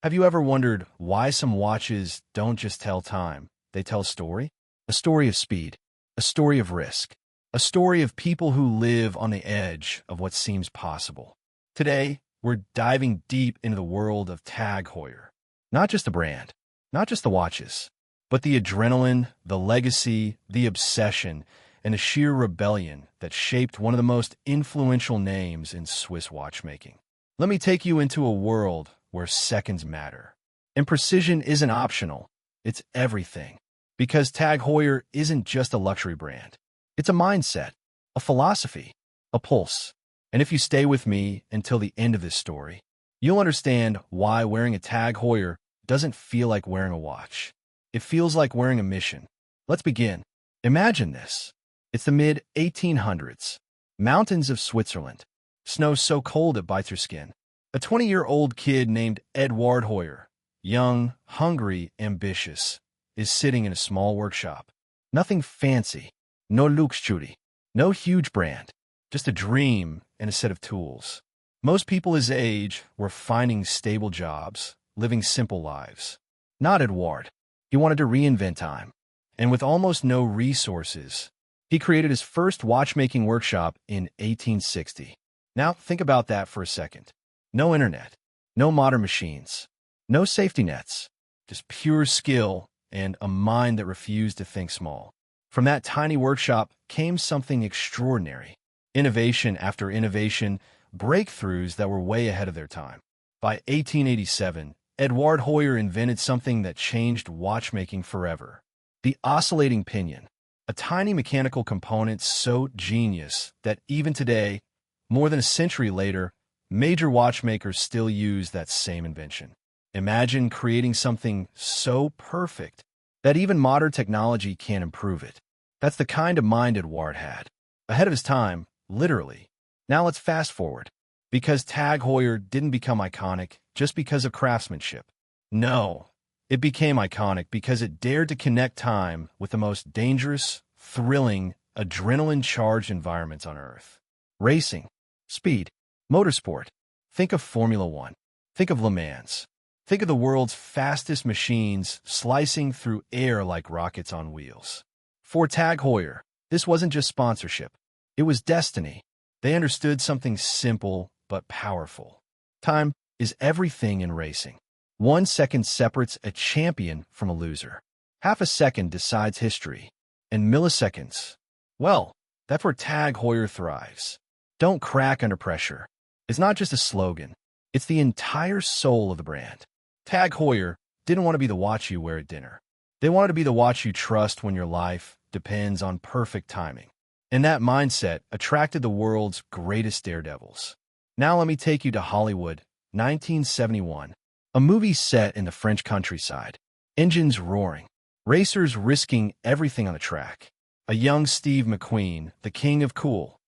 Have you ever wondered why some watches don't just tell time, they tell a story? A story of speed, a story of risk, a story of people who live on the edge of what seems possible. Today, we're diving deep into the world of Tag Heuer. Not just the brand, not just the watches, but the adrenaline, the legacy, the obsession, and the sheer rebellion that shaped one of the most influential names in Swiss watchmaking. Let me take you into a world where seconds matter. And precision isn't optional, it's everything. Because Tag Heuer isn't just a luxury brand. It's a mindset, a philosophy, a pulse. And if you stay with me until the end of this story, you'll understand why wearing a Tag Heuer doesn't feel like wearing a watch. It feels like wearing a mission. Let's begin. Imagine this. It's the mid-1800s. Mountains of Switzerland. Snow so cold it bites your skin. A 20-year-old kid named Eduard Heuer, young, hungry, ambitious, is sitting in a small workshop. Nothing fancy, no luxury, no huge brand, just a dream and a set of tools. Most people his age were finding stable jobs, living simple lives. Not Eduard. He wanted to reinvent time. And with almost no resources, he created his first watchmaking workshop in 1860. Now, think about that for a second. No internet, no modern machines, no safety nets, just pure skill and a mind that refused to think small. From that tiny workshop came something extraordinary. Innovation after innovation, breakthroughs that were way ahead of their time. By 1887, Eduard Heuer invented something that changed watchmaking forever. The oscillating pinion, a tiny mechanical component so genius that even today, more than a century later, major watchmakers still use that same invention. Imagine creating something so perfect that even modern technology can't improve it. That's the kind of mind Eduard had. Ahead of his time, literally. Now let's fast forward. Because Tag Heuer didn't become iconic just because of craftsmanship. No, it became iconic because it dared to connect time with the most dangerous, thrilling, adrenaline-charged environments on Earth. Racing, speed, motorsport. Think of Formula One. Think of Le Mans. Think of the world's fastest machines slicing through air like rockets on wheels. For Tag Heuer, this wasn't just sponsorship. It was destiny. They understood something simple but powerful. Time is everything in racing. 1 second separates a champion from a loser. Half a second decides history. And milliseconds, well, that's where Tag Heuer thrives. Don't crack under pressure. It's not just a slogan. It's the entire soul of the brand. Tag Heuer didn't want to be the watch you wear at dinner. They wanted to be the watch you trust when your life depends on perfect timing. And that mindset attracted the world's greatest daredevils. Now let me take you to Hollywood, 1971. A movie set in the French countryside. Engines roaring. Racers risking everything on the track. A young Steve McQueen, the king of cool,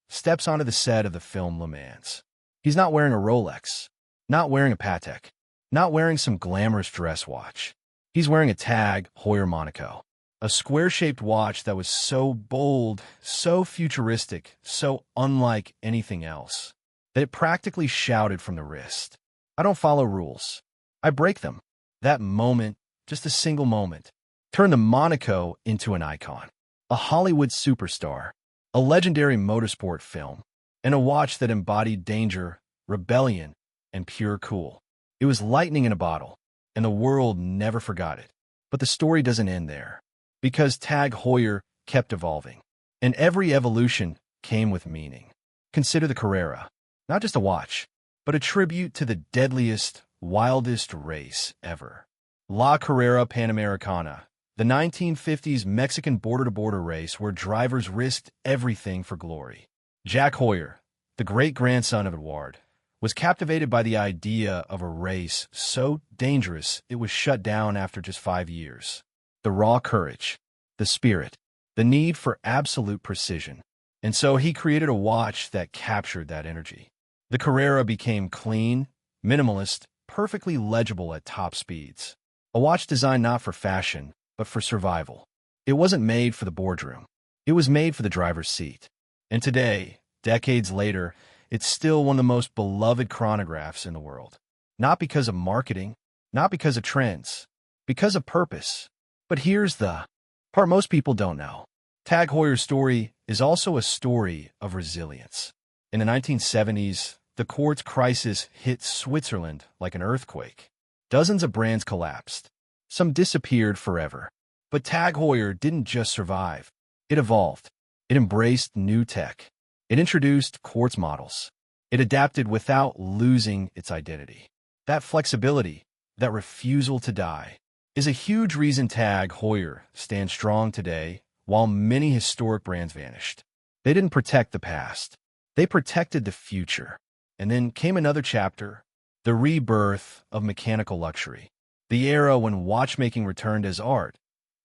steps onto the set of the film Le Mans. He's not wearing a Rolex, not wearing a Patek, not wearing some glamorous dress watch. He's wearing a Tag Heuer Monaco, a square-shaped watch that was so bold, so futuristic, so unlike anything else, that it practically shouted from the wrist. I don't follow rules. I break them. That moment, just a single moment, turned the Monaco into an icon, a Hollywood superstar, a legendary motorsport film, and a watch that embodied danger, rebellion, and pure cool. It was lightning in a bottle, and the world never forgot it. But the story doesn't end there, because Tag Heuer kept evolving, and every evolution came with meaning. Consider the Carrera, not just a watch, but a tribute to the deadliest, wildest race ever. La Carrera Panamericana, the 1950s Mexican border-to-border race where drivers risked everything for glory. Jack Heuer, the great-grandson of Eduard, was captivated by the idea of a race so dangerous it was shut down after just 5 years. The raw courage, the spirit, the need for absolute precision. And so he created a watch that captured that energy. The Carrera became clean, minimalist, perfectly legible at top speeds. A watch designed not for fashion, but for survival. It wasn't made for the boardroom. It was made for the driver's seat. And today, decades later, it's still one of the most beloved chronographs in the world. Not because of marketing, Not because of trends, because of purpose. But here's the part most people don't know. Tag Heuer's story is also a story of resilience. In the 1970s, the quartz crisis hit Switzerland like an earthquake. Dozens of brands collapsed. Some disappeared forever. But Tag Heuer didn't just survive. It evolved. It embraced new tech. It introduced quartz models. It adapted without losing its identity. That flexibility, that refusal to die, is a huge reason Tag Heuer stands strong today while many historic brands vanished. They didn't protect the past. They protected the future. And then came another chapter, the rebirth of mechanical luxury, the era when watchmaking returned as art,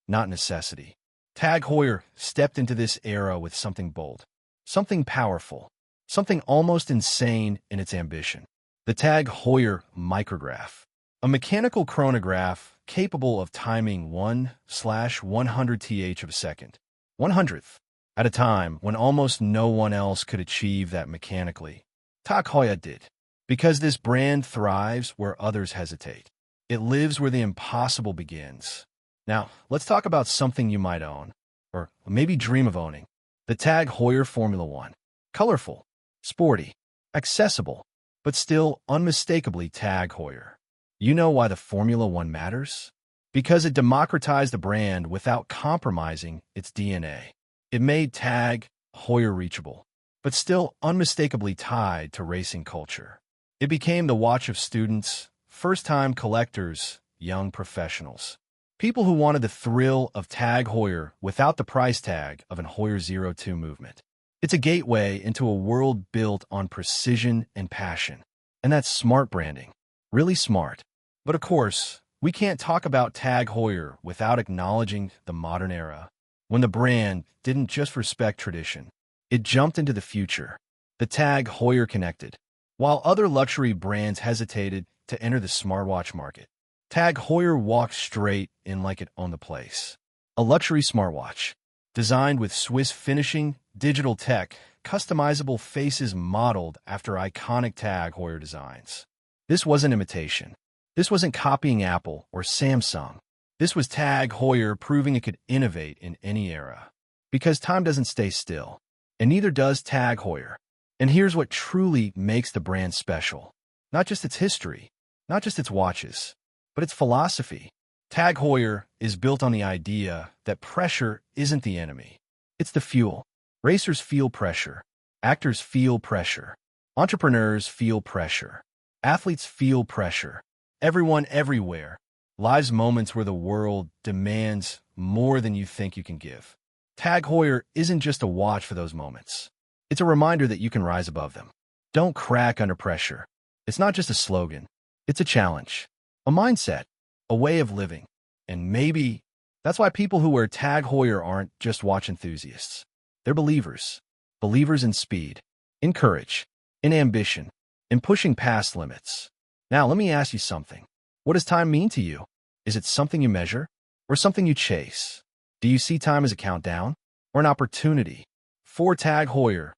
not necessity. Tag Heuer stepped into this era with something bold, something powerful, something almost insane in its ambition. The Tag Heuer micrograph, a mechanical chronograph capable of timing 1/100th of a second, 100th, at a time when almost no one else could achieve that mechanically. Tag Heuer did, because this brand thrives where others hesitate. It lives where the impossible begins. Now, let's talk about something you might own, or maybe dream of owning. The Tag Heuer Formula One. Colorful, sporty, accessible, but still unmistakably Tag Heuer. You know why the Formula One matters? Because it democratized the brand without compromising its DNA. It made Tag Heuer reachable, but still unmistakably tied to racing culture. It became the watch of students, first-time collectors, young professionals. People who wanted the thrill of Tag Heuer without the price tag of an Heuer 02 movement. It's a gateway into a world built on precision and passion. And that's smart branding. Really smart. But of course, we can't talk about Tag Heuer without acknowledging the modern era, when the brand didn't just respect tradition. It jumped into the future. The Tag Heuer connected. While other luxury brands hesitated to enter the smartwatch market, Tag Heuer walked straight in like it owned the place. A luxury smartwatch, designed with Swiss finishing, digital tech, customizable faces modeled after iconic Tag Heuer designs. This wasn't imitation. This wasn't copying Apple or Samsung. This was Tag Heuer proving it could innovate in any era. Because time doesn't stay still, and neither does Tag Heuer. And here's what truly makes the brand special. Not just its history, not just its watches, but its philosophy. Tag Heuer is built on the idea that pressure isn't the enemy. It's the fuel. Racers feel pressure. Actors feel pressure. Entrepreneurs feel pressure. Athletes feel pressure. Everyone everywhere lives moments where the world demands more than you think you can give. Tag Heuer isn't just a watch for those moments. It's a reminder that you can rise above them. Don't crack under pressure. It's not just a slogan. It's a challenge, a mindset, a way of living. And maybe that's why people who wear Tag Heuer aren't just watch enthusiasts. They're believers. Believers in speed, in courage, in ambition, in pushing past limits. Now, let me ask you something. What does time mean to you? Is it something you measure or something you chase? Do you see time as a countdown or an opportunity? For Tag Heuer,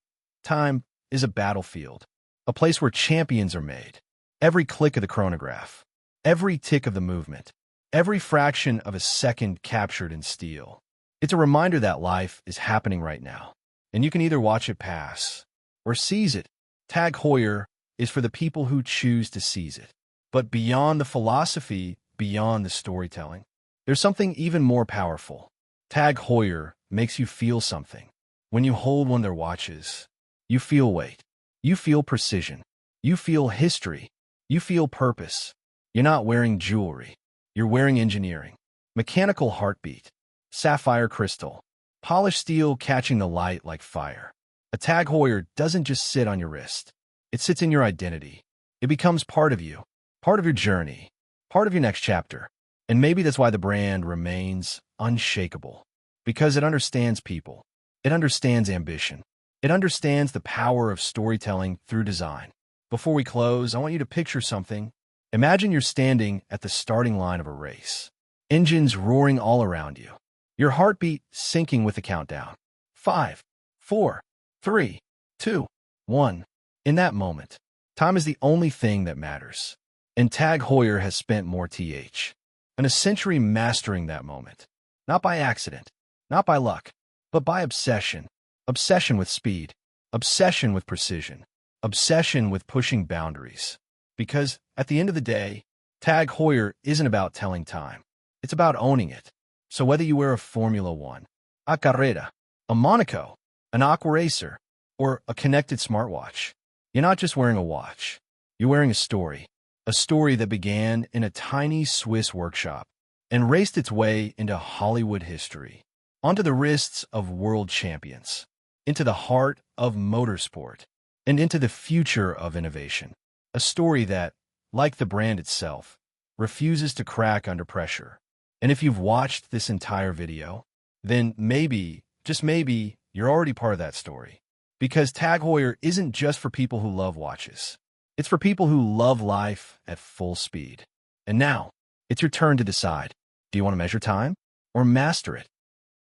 time is a battlefield, a place where champions are made. Every click of the chronograph, every tick of the movement, every fraction of a second captured in steel. It's a reminder that life is happening right now, and you can either watch it pass or seize it. Tag Heuer is for the people who choose to seize it. But beyond the philosophy, beyond the storytelling, there's something even more powerful. Tag Heuer makes you feel something. When you hold one of their watches, you feel weight. You feel precision. You feel history. You feel purpose. You're not wearing jewelry. You're wearing engineering. Mechanical heartbeat. Sapphire crystal. Polished steel catching the light like fire. A Tag Heuer doesn't just sit on your wrist. It sits in your identity. It becomes part of you, part of your journey, part of your next chapter. And maybe that's why the brand remains unshakable. Because it understands people. It understands ambition. It understands the power of storytelling through design. Before we close, I want you to picture something. Imagine you're standing at the starting line of a race. Engines roaring all around you. Your heartbeat syncing with the countdown. 5, 4, 3, 2, 1. In that moment, time is the only thing that matters. And Tag Heuer has spent more than a century mastering that moment. Not by accident, not by luck, but by obsession. Obsession with speed, obsession with precision, obsession with pushing boundaries. Because at the end of the day, Tag Heuer isn't about telling time. It's about owning it. So whether you wear a Formula One, a Carrera, a Monaco, an Aqua Racer, or a connected smartwatch, you're not just wearing a watch. You're wearing a story that began in a tiny Swiss workshop and raced its way into Hollywood history, onto the wrists of world champions, into the heart of motorsport, and into the future of innovation. A story that, like the brand itself, refuses to crack under pressure. And if you've watched this entire video, then maybe, just maybe, you're already part of that story. Because Tag Heuer isn't just for people who love watches. It's for people who love life at full speed. And now, it's your turn to decide. Do you want to measure time or master it?